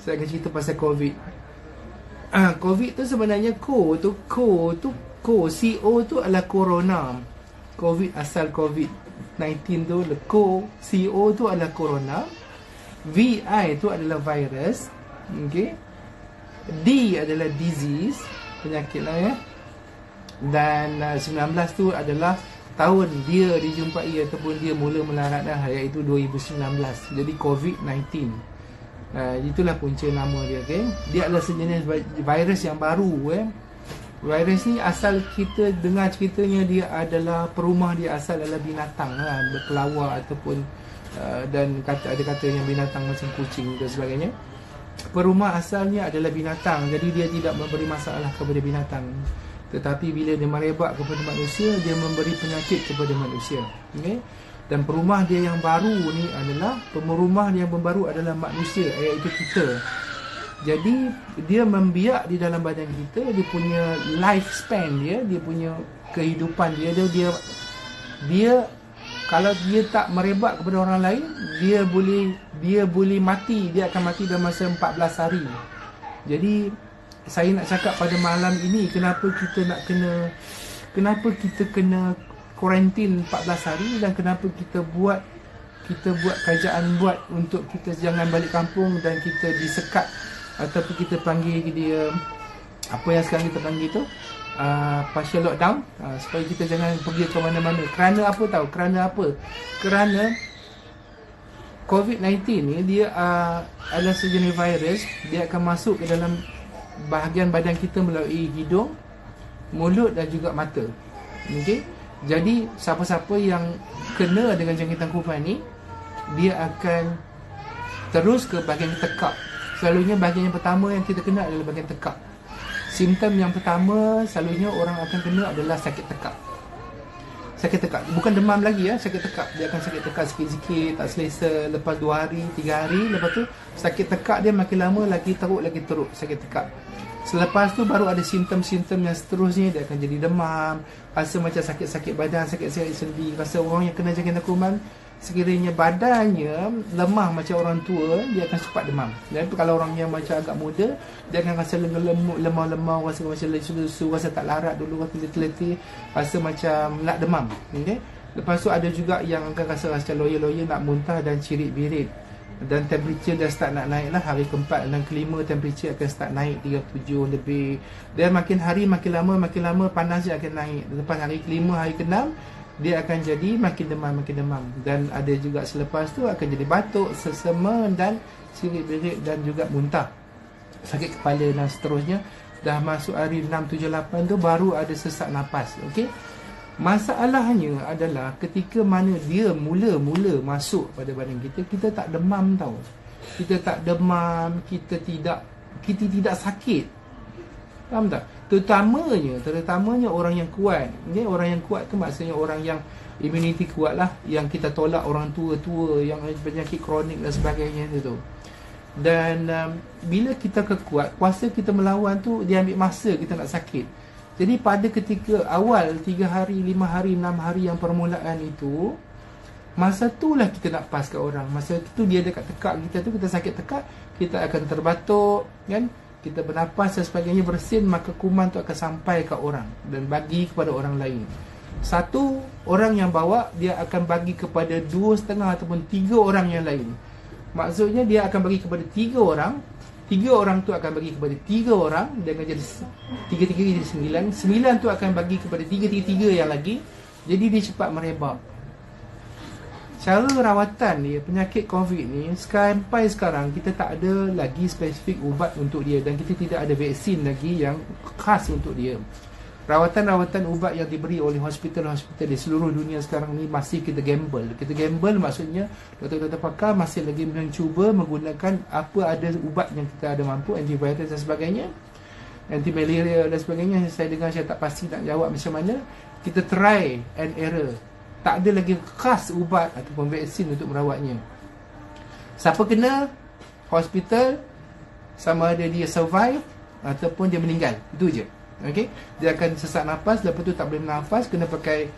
Saya akan cerita pasal COVID. COVID tu sebenarnya CO tu adalah corona. COVID asal COVID-19 tu CO tu adalah corona. VI tu adalah virus. Okay. D adalah disease, penyakit lah ya. Dan 19 tu adalah tahun dia dijumpai ataupun dia mula melarat dah, iaitu 2019. Jadi COVID-19. Itulah punca nama dia, okay? Dia adalah sejenis virus yang baru. Virus ni asal kita dengar ceritanya dia adalah perumah dia asal adalah binatang lah, berkelawar ataupun dan ada katanya binatang macam kucing dan sebagainya. Perumah asalnya adalah binatang, jadi dia tidak memberi masalah kepada binatang. Tetapi bila dia merebak kepada manusia, dia memberi penyakit kepada manusia. Okay? Dan perumah dia yang baru ni adalah, pemerumah yang baru adalah manusia, iaitu kita. Jadi dia membiak di dalam badan kita, dia punya lifespan dia punya kehidupan dia kalau dia tak merebak kepada orang lain, dia boleh mati, dia akan mati dalam masa 14 hari. Jadi saya nak cakap pada malam ini, kenapa kita kena kuarantin 14 hari dan kenapa kita buat kerajaan buat untuk kita jangan balik kampung dan kita disekat ataupun kita panggil dia apa yang sekarang kita panggil tu partial lockdown, supaya kita jangan pergi ke mana-mana. Kerana apa tahu? Kerana COVID-19 ni dia adalah sejenis virus. Dia akan masuk ke dalam bahagian badan kita melalui hidung, mulut dan juga mata. Okey. Jadi siapa-siapa yang kena dengan jangkitan kuman ni, dia akan terus ke bahagian tekak. Selalunya bahagian yang pertama yang kita kena adalah bahagian tekak. Simptom yang pertama selalunya orang akan kena adalah sakit tekak. Sakit tekak, bukan demam lagi ya, sakit tekak. Dia akan sakit tekak sikit-sikit, tak selesa. Lepas 2 hari, 3 hari, lepas tu sakit tekak dia makin lama lagi teruk sakit tekak. Selepas tu baru ada simptom-simptom yang seterusnya. Dia akan jadi demam, rasa macam sakit-sakit badan, sakit-sakit sendi. Rasa orang yang kena jangkitan kuman, sekiranya badannya lemah macam orang tua, dia akan cepat demam. Dan kalau orang yang macam agak muda, dia akan rasa lemah-lemah, rasa macam lesu-lesu, rasa tak larat dulu, rasa letih-letih, rasa macam nak demam. Okay? Lepas tu ada juga yang akan rasa macam loya-loya, nak muntah dan cirit-birit. Dan temperature dah start nak naik lah. Hari keempat dan kelima temperature akan start naik 37 lebih. Dan makin hari makin lama panas dia akan naik. Lepas hari kelima, hari keenam, dia akan jadi makin demam. Dan ada juga selepas tu akan jadi batuk, sesama dan cirit-birit dan juga muntah, sakit kepala dan seterusnya. Dah masuk hari 6, 7, 8 tu baru ada sesak nafas. Okey. Masalahnya adalah ketika mana dia mula masuk pada badan kita, kita tak demam tau. Kita tak demam, kita tidak sakit. Faham tak? Terutamanya orang yang kuat. Okay? Orang yang kuat tu maksudnya orang yang immunity kuat lah, yang kita tolak orang tua-tua yang penyakit kronik dan sebagainya tu. Dan bila kita kekuat, kuasa kita melawan tu, dia ambil masa kita nak sakit. Jadi pada ketika awal 3 hari, 5 hari, 6 hari yang permulaan itu, masa itulah kita nak pas kat orang. Masa itu dia dekat tekak kita tu, kita sakit tekak, kita akan terbatuk kan, kita bernafas dan sebagainya bersin, maka kuman tu akan sampai ke orang dan bagi kepada orang lain. Satu orang yang bawa, dia akan bagi kepada 2,5 ataupun 3 orang yang lain. Maksudnya dia akan bagi kepada 3 orang, 3 orang tu akan bagi kepada 3 orang, dia akan jadi 3 jadi 9. 9 tu akan bagi kepada 3 yang lagi. Jadi dia cepat merebak. Cara rawatan dia, penyakit COVID ni, sampai sekarang kita tak ada lagi spesifik ubat untuk dia. Dan kita tidak ada vaksin lagi yang khas untuk dia. Rawatan-rawatan ubat yang diberi oleh hospital-hospital di seluruh dunia sekarang ni masih kita gamble. Kita gamble maksudnya doktor-doktor pakar masih lagi mencuba menggunakan apa ada ubat yang kita ada mampu, antivirus dan sebagainya, anti-malaria dan sebagainya. Saya dengar, saya tak pasti nak jawab macam mana. Kita try and error. Tak ada lagi khas ubat ataupun vaksin untuk merawatnya. Siapa kena, hospital, sama ada dia survive ataupun dia meninggal. Itu je. Okay? Dia akan sesak nafas, lepas tu tak boleh bernafas, kena pakai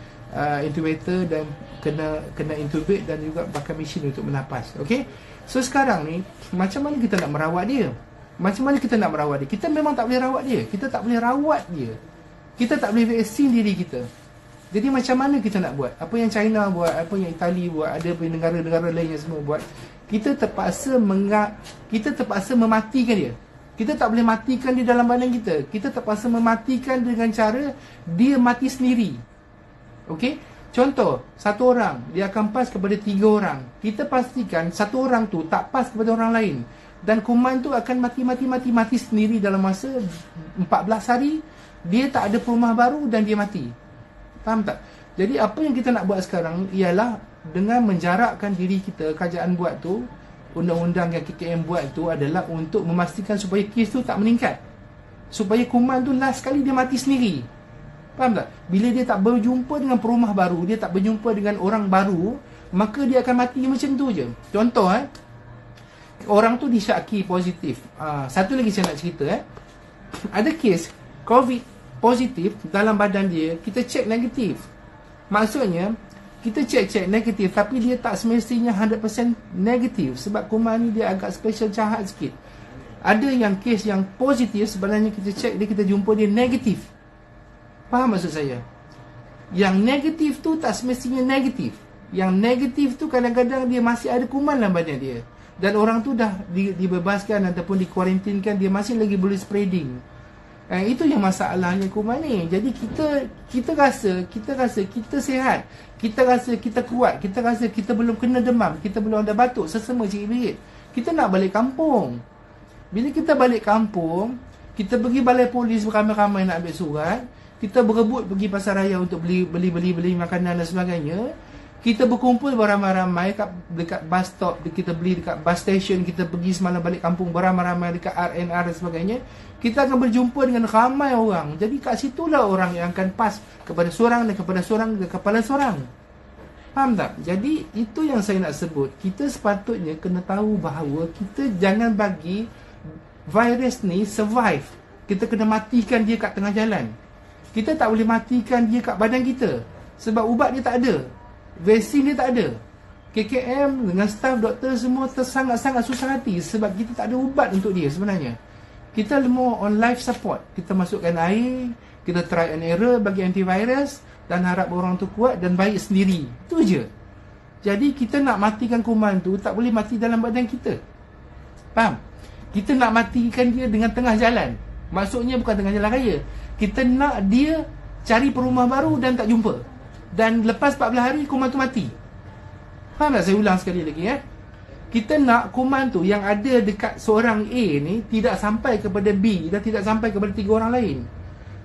intubator dan kena intubate dan juga pakai mesin untuk menafas. Okey. So sekarang ni macam mana kita nak merawat dia? Macam mana kita nak merawat dia? Kita memang tak boleh rawat dia. Kita tak boleh rawat dia. Kita tak boleh vaksin diri kita. Jadi macam mana kita nak buat? Apa yang China buat, apa yang Itali buat, ada negara-negara lain yang semua buat. Kita terpaksa mematikan dia. Kita tak boleh matikan dia dalam badan kita. Kita terpaksa mematikan dengan cara dia mati sendiri. Okey? Contoh, satu orang dia akan pas kepada 3 orang. Kita pastikan satu orang tu tak pas kepada orang lain. Dan kuman tu akan mati sendiri dalam masa 14 hari. Dia tak ada perumah baru dan dia mati. Faham tak? Jadi apa yang kita nak buat sekarang ialah dengan menjarakkan diri kita. Kerajaan buat tu, undang-undang yang KKM buat tu adalah untuk memastikan supaya kes tu tak meningkat, supaya kuman tu last sekali dia mati sendiri. Faham tak? Bila dia tak berjumpa dengan perumah baru, dia tak berjumpa dengan orang baru, maka dia akan mati macam tu je. Contoh orang tu disyaki positif. Satu lagi saya nak cerita ada kes COVID positif dalam badan dia, kita cek negatif. Maksudnya kita cek negatif, tapi dia tak semestinya 100% negatif. Sebab kuman ni dia agak special jahat sikit. Ada yang kes yang positif, sebenarnya kita cek dia, kita jumpa dia negatif. Faham maksud saya? Yang negatif tu tak semestinya negatif. Yang negatif tu kadang-kadang dia masih ada kuman dalam badan dia. Dan orang tu dah dibebaskan ataupun dikuarantinkan, dia masih lagi boleh spreading. Itu yang masalahnya kuman ni. Jadi kita rasa kita sihat, kita rasa kita kuat, kita rasa kita belum kena demam, kita belum ada batuk, sesama cikgu. Kita nak balik kampung. Bila kita balik kampung, kita pergi balai polis beramai-ramai nak ambil surat, kita berebut pergi pasar raya untuk beli makanan dan sebagainya. Kita berkumpul beramai-ramai dekat bus stop, kita beli dekat bus station, kita pergi semalam balik kampung beramai-ramai dekat RNR dan sebagainya. Kita akan berjumpa dengan ramai orang. Jadi kat situlah orang yang akan pas kepada seorang dan kepada seorang dan kepala seorang. Faham tak? Jadi itu yang saya nak sebut. Kita sepatutnya kena tahu bahawa kita jangan bagi virus ni survive. Kita kena matikan dia kat tengah jalan. Kita tak boleh matikan dia kat badan kita, sebab ubat dia tak ada, vaksin dia tak ada. KKM dengan staf doktor semua sangat-sangat susah hati sebab kita tak ada ubat untuk dia sebenarnya. Kita more on life support. Kita masukkan air, kita try and error bagi antivirus dan harap orang tu kuat dan baik sendiri. Itu je. Jadi kita nak matikan kuman tu tak boleh mati dalam badan kita. Faham? Kita nak matikan dia dengan tengah jalan. Maksudnya bukan tengah jalan raya. Kita nak dia cari perumah baru dan tak jumpa. Dan lepas 14 hari kuman tu mati. Faham tak? Saya ulang sekali lagi Kita nak kuman tu yang ada dekat seorang A ni tidak sampai kepada B dan tidak sampai kepada 3 orang lain.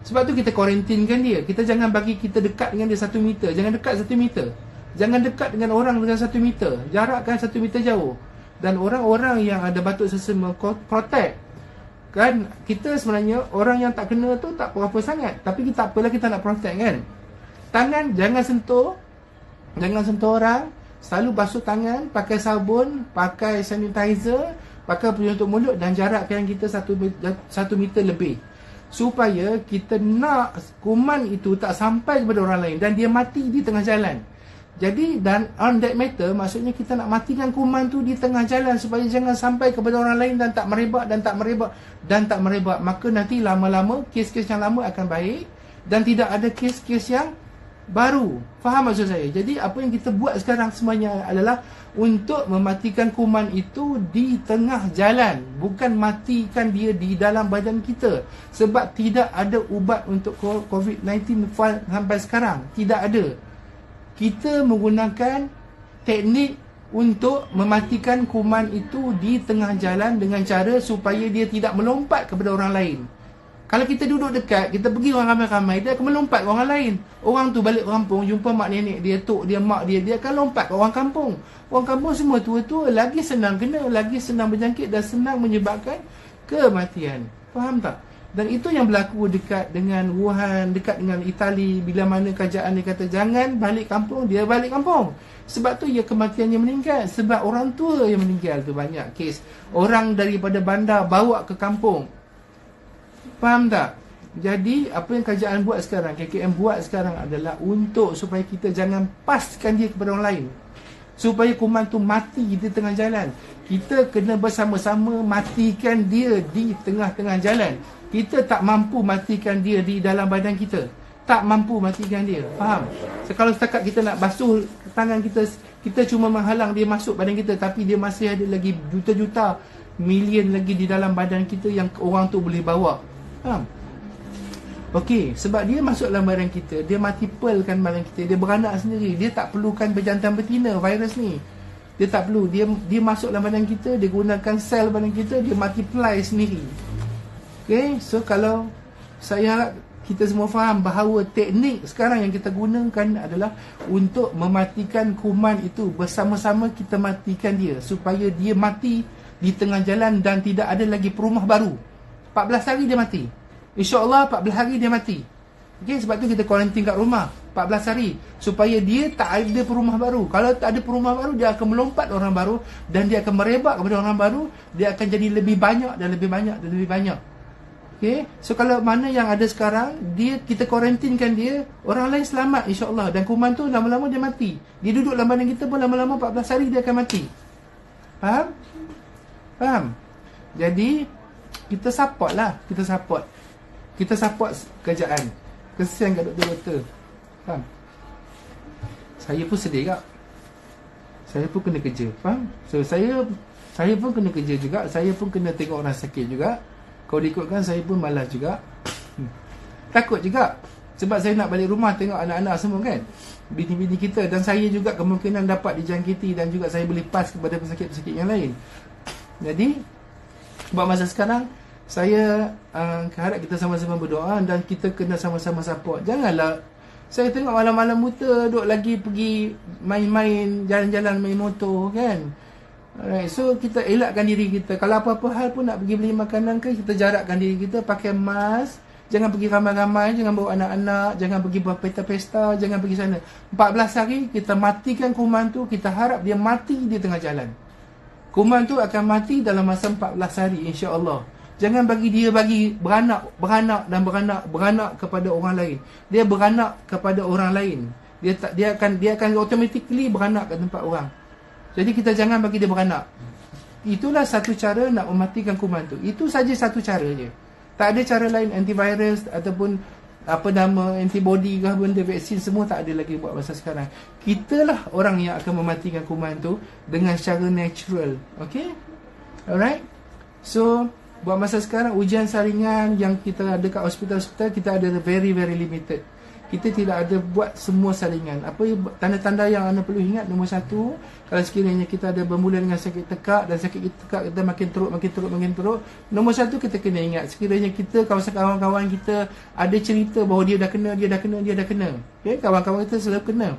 Sebab tu kita kuarantinkan dia. Kita jangan bagi kita dekat dengan dia 1 meter. Jangan dekat 1 meter. Jangan dekat dengan orang dengan 1 meter. Jarakkan 1 meter jauh. Dan orang-orang yang ada batuk sesama protect. Kan kita sebenarnya orang yang tak kena tu tak apa-apa sangat, tapi kita apalah kita nak protect kan. Tangan jangan sentuh orang. Selalu basuh tangan, pakai sabun, pakai sanitizer, pakai penutup mulut dan jarakkan kita 1 meter lebih. Supaya kita nak kuman itu tak sampai kepada orang lain dan dia mati di tengah jalan. Jadi dan on that matter, maksudnya kita nak matikan kuman tu di tengah jalan supaya jangan sampai kepada orang lain dan tak merebak. Maka nanti lama-lama kes-kes yang lama akan baik dan tidak ada kes-kes yang baru. Faham maksud saya? Jadi apa yang kita buat sekarang semuanya adalah untuk mematikan kuman itu di tengah jalan, bukan matikan dia di dalam badan kita. Sebab tidak ada ubat untuk COVID-19 sampai sekarang. Tidak ada. Kita menggunakan teknik untuk mematikan kuman itu di tengah jalan dengan cara supaya dia tidak melompat kepada orang lain. Kalau kita duduk dekat, kita pergi orang ramai-ramai, dia akan melompat ke orang lain. Orang tu balik kampung, jumpa mak nenek dia, tok dia, mak dia, dia akan lompat ke orang kampung. Orang kampung semua tua-tua, lagi senang kena, lagi senang berjangkit dan senang menyebabkan kematian. Faham tak? Dan itu yang berlaku dekat dengan Wuhan, dekat dengan Itali. Bila mana kerajaan dia kata jangan balik kampung, dia balik kampung. Sebab tu ya kematiannya meningkat. Sebab orang tua yang meninggal tu banyak kes. Orang daripada bandar bawa ke kampung. Faham tak? Jadi apa yang kerajaan buat sekarang, KKM buat sekarang adalah untuk supaya kita jangan paskan dia kepada orang lain, supaya kuman tu mati di tengah jalan. Kita kena bersama-sama matikan dia di tengah-tengah jalan. Kita tak mampu matikan dia di dalam badan kita, tak mampu matikan dia, faham? Kalau setakat kita nak basuh tangan kita, kita cuma menghalang dia masuk badan kita, tapi dia masih ada lagi juta-juta, million lagi di dalam badan kita yang orang tu boleh bawa, faham? Okey, sebab dia masuk dalam badan kita, dia multiplekan badan kita, dia beranak sendiri. Dia tak perlukan berjantan betina, virus ni. Dia tak perlu, dia masuk dalam badan kita, dia gunakan sel badan kita, dia multiply sendiri. Okey, so kalau saya harap kita semua faham bahawa teknik sekarang yang kita gunakan adalah untuk mematikan kuman itu. Bersama-sama kita matikan dia, supaya dia mati di tengah jalan dan tidak ada lagi perumah baru. 14 hari dia mati, InsyaAllah 14 hari dia mati. Okay, sebab tu kita kuarantin kat rumah 14 hari, supaya dia tak ada perumah baru. Kalau tak ada perumah baru, dia akan melompat orang baru, dan dia akan merebak kepada orang baru. Dia akan jadi lebih banyak dan lebih banyak dan lebih banyak. Okay, so kalau mana yang ada sekarang, kita kuarantinkan dia, orang lain selamat insyaAllah. Dan kuman tu lama-lama dia mati. Dia duduk dalam badan kita pun lama-lama 14 hari dia akan mati. Faham? Faham? Jadi kita support lah, kita support kerajaan. Kesian kat doktor-doktor, faham? Saya pun sedih kak, saya pun kena kerja, faham? So saya pun kena kerja juga, saya pun kena tengok orang sakit juga. Kalau diikutkan, saya pun malas juga. Takut juga, sebab saya nak balik rumah tengok anak-anak semua kan, bini-bini kita. Dan saya juga kemungkinan dapat dijangkiti, dan juga saya boleh pass kepada pesakit-pesakit yang lain. Jadi buat masa sekarang, saya harap kita sama-sama berdoa, dan kita kena sama-sama support. Janganlah saya tengok malam-malam buta duk lagi pergi main-main, jalan-jalan, main motor kan. Alright, so kita elakkan diri kita. Kalau apa-apa hal pun nak pergi beli makanan ke, kita jarakkan diri kita, pakai mask. Jangan pergi ramai-ramai, jangan bawa anak-anak, jangan pergi buat pesta-pesta, jangan pergi sana. 14 hari kita matikan kuman tu. Kita harap dia mati di tengah jalan. Kuman tu akan mati dalam masa 14 hari insya-Allah. Jangan bagi dia beranak kepada orang lain. Dia beranak kepada orang lain. Dia akan automatically beranak ke tempat orang. Jadi kita jangan bagi dia beranak. Itulah satu cara nak mematikan kuman tu. Itu saja satu cara je. Tak ada cara lain. Antivirus ataupun antibody ke benda, vaksin, semua tak ada lagi buat masa sekarang. Kitalah orang yang akan mematikan kuman tu dengan secara natural. Okay, alright. So buat masa sekarang, ujian saringan yang kita ada kat hospital-hospital, kita ada very limited. Kita tidak ada buat semua saringan. Apa tanda-tanda yang anda perlu ingat? Nombor satu, kalau sekiranya kita ada bermula dengan sakit tekak, dan sakit tekak kita makin teruk. Nombor satu, kita kena ingat, sekiranya kita, kawan-kawan kita ada cerita bahawa dia dah kena. Okay? Kawan-kawan kita sudah kena.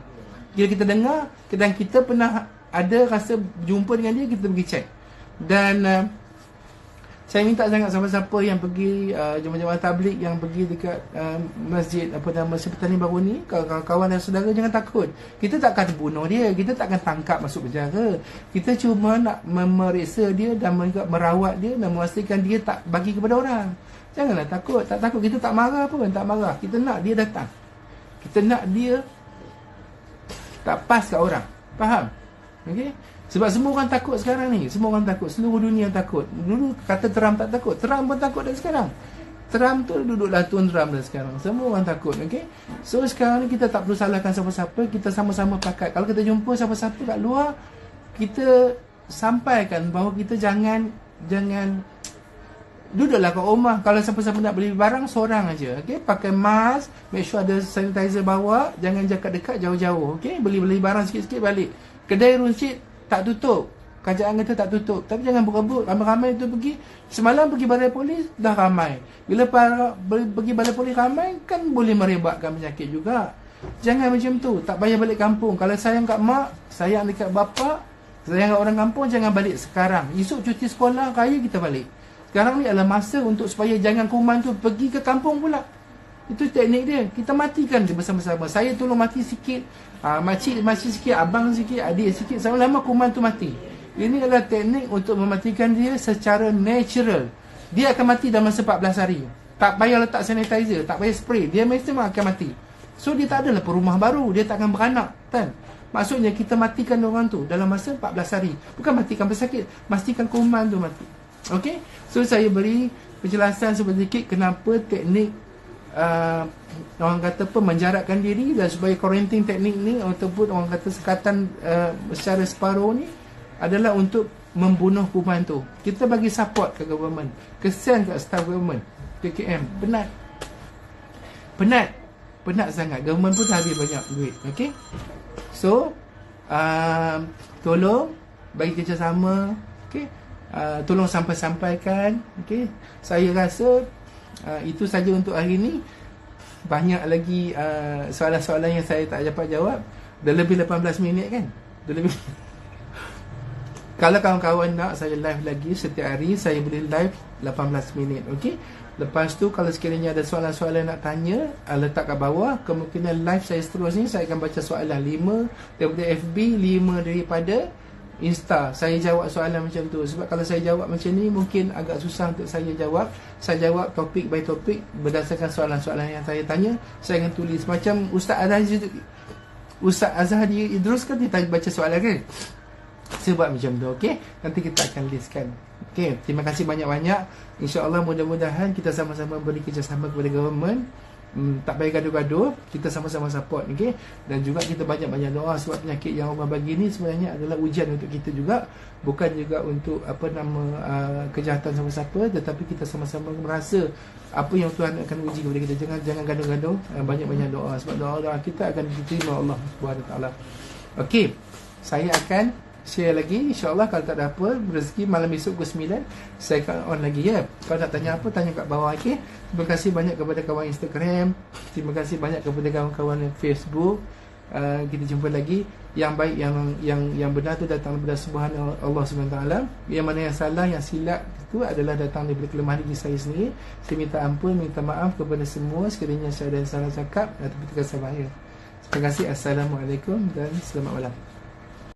Bila kita dengar, dan kita pernah ada rasa jumpa dengan dia, kita pergi check. Dan saya minta sangat siapa-siapa yang pergi jemaah-jemaah tabligh, yang pergi dekat masjid Sepetani Baru ni, kawan-kawan dan saudara, jangan takut. Kita tak akan bunuh dia, kita tak akan tangkap masuk penjara. Kita cuma nak memeriksa dia dan merawat dia dan memastikan dia tak bagi kepada orang. Janganlah takut, tak takut. Kita tak marah pun, tak marah. Kita nak dia datang. Kita nak dia tak pas kat orang. Faham? Okey? Sebab semua orang takut sekarang ni. Semua orang takut. Seluruh dunia takut. Dulu kata Trump tak takut. Trump pun takut dah sekarang. Trump tu duduklah Tuan Trump dah sekarang. Semua orang takut. Okay? So sekarang ni kita tak perlu salahkan siapa-siapa. Kita sama-sama pakat. Kalau kita jumpa siapa-siapa kat luar, kita sampaikan bahawa kita jangan duduklah kat rumah. Kalau siapa-siapa nak beli barang, seorang aja. Okay? Pakai mask. Make sure ada sanitizer bawa. Jangan dekat-dekat, jauh-jauh. Okay? Beli barang sikit-sikit balik. Kedai runcit tak tutup. Kerajaan kata tak tutup. Tapi jangan berebut. Ramai-ramai tu pergi. Semalam pergi balai polis, dah ramai. Bila pergi balai polis ramai, kan boleh merebakkan penyakit juga. Jangan macam tu. Tak payah balik kampung. Kalau sayang kat mak, sayang dekat bapa, sayang kat orang kampung, jangan balik sekarang. Esok cuti sekolah, raya kita balik. Sekarang ni adalah masa untuk supaya jangan kuman tu pergi ke kampung pula. Itu teknik dia. Kita matikan dia bersama-sama. Saya tolong mati sikit, makcik sikit, abang sikit, adik sikit, sama-sama kuman tu mati. Ini adalah teknik untuk mematikan dia secara natural. Dia akan mati dalam masa 14 hari. Tak payah letak sanitizer, tak payah spray, dia mesti akan mati. So dia tak adalah perumah baru, dia tak akan beranak kan. Maksudnya kita matikan orang tu dalam masa 14 hari. Bukan matikan pesakit, pastikan kuman tu mati. Okey. So saya beri penjelasan sedikit kenapa teknik orang kata apa, menjarakkan diri dan supaya quarantine teknik ni ataupun orang kata sekatan secara separuh ni adalah untuk membunuh kuman tu. Kita bagi support ke government, kesian kat staff government PKM, penat sangat. Government pun dah habis banyak duit. Okey. So tolong bagi kerjasama. Okey. Tolong sampaikan. Okey. Saya rasa itu saja untuk hari ni. Banyak lagi soalan-soalan yang saya tak dapat jawab. Dah lebih 18 minit kan? Dah lebih. Kalau kawan-kawan nak saya live lagi setiap hari, saya boleh live 18 minit. Okey. Lepas tu kalau sekiranya ada soalan-soalan nak tanya, letak kat bawah. Kemungkinan live saya seterusnya saya akan baca soalan 5 daripada FB, 5 daripada Insta. Saya jawab soalan macam tu. Sebab kalau saya jawab macam ni mungkin agak susah untuk saya jawab. Saya jawab topik by topik berdasarkan soalan-soalan yang saya tanya. Saya akan tulis macam Ustaz Azhari Idrus kan, dia baca soalan kan. Saya buat macam tu. Okey. Nanti kita akan listkan. Okey. Terima kasih banyak-banyak. InsyaAllah mudah-mudahan kita sama-sama beri kerjasama kepada government. Tak payah gaduh-gaduh, kita sama-sama support. Okay? Dan juga kita banyak-banyak doa. Sebab penyakit yang Allah bagi ni sebenarnya adalah ujian untuk kita juga, bukan juga untuk kejahatan siapa-siapa, tetapi kita sama-sama merasa apa yang Tuhan akan uji kepada kita. Jangan gaduh-gaduh, banyak-banyak doa. Sebab doa-doa kita akan diterima Allah Subhanahu Wa Taala. Okey, saya akan share lagi, insyaAllah. Kalau tak ada apa, rezeki malam esok pukul 9 saya akan on lagi ya. Kalau nak tanya apa, tanya kat bawah. Okay? Terima kasih banyak kepada kawan Instagram, terima kasih banyak kepada kawan-kawan Facebook. Kita jumpa lagi. Yang baik, yang benar tu datang daripada Subhanahu Allah Subhanahu Taala. Yang mana yang salah, yang silap itu adalah datang daripada kelemahan diri saya sendiri. Saya minta ampun, minta maaf kepada semua sekiranya saya ada salah cakap atau berkata saya. Terima kasih. Assalamualaikum dan selamat malam.